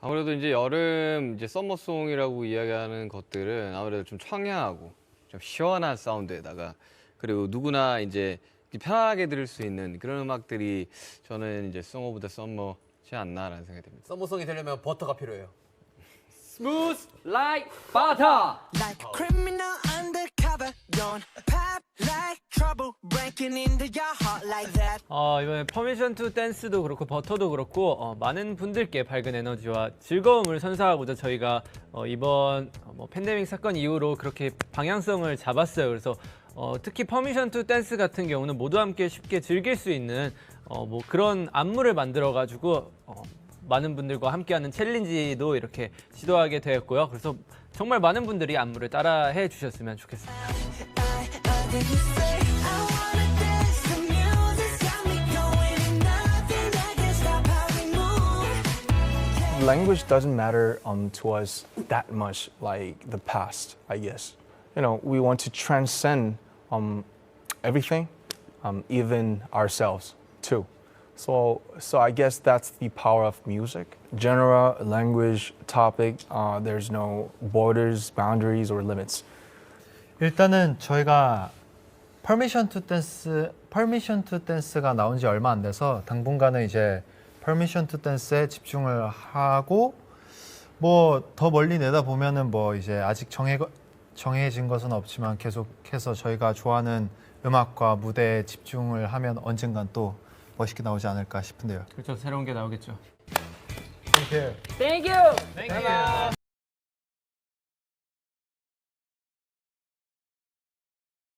아무래도 이제 여름 이제 썸머송이라고 이야기하는 것들은 아무래도 좀 청량하고 좀 시원한 사운드에다가 그리고 누구나 이제 편하게 들을 수 있는 그런 음악들이 저는 이제 Song of the Summer지 않나라는 생각이 듭니다. 썸머송이 되려면 버터가 필요해요. Smooth like butter. Like a criminal undercover, don't pop like trouble, breaking into your heart like that. 이번에 퍼미션 투 댄스도 그렇고 버터도 그렇고 많은 분들께 밝은 에너지와 즐거움을 선사하고자 저희가 이번 팬데믹 사건 이후로 그렇게 방향성을 잡았어요. 그래서 특히 퍼미션 투 댄스 같은 경우는 모두 함께 쉽게 즐길 수 있는 그런 안무를 만들어 가지고 많은 분들과 함께하는 챌린지도 이렇게 시도하게 되었고요. 그래서 정말 많은 분들이 안무를 따라해 주셨으면 좋겠습니다. Language doesn't matter to us that much like the past, I guess. You know, we want to transcend everything, even ourselves too. So I guess that's the power of music. Genre, language, topic, there's no borders, boundaries, or limits. 일단은 저희가 퍼미션 투 댄스가 나온 지 얼마 안 돼서 당분간은 이제 퍼미션 투 댄스에 집중을 하고 더 멀리 내다 보면은 이제 아직 정해진 것은 없지만 계속해서 저희가 좋아하는 음악과 무대에 집중을 하면 언젠간 또 멋있게 나오지 않을까 싶은데요. 그렇죠. 새로운 게 나오겠죠. Thank you. Thank you. Thank you.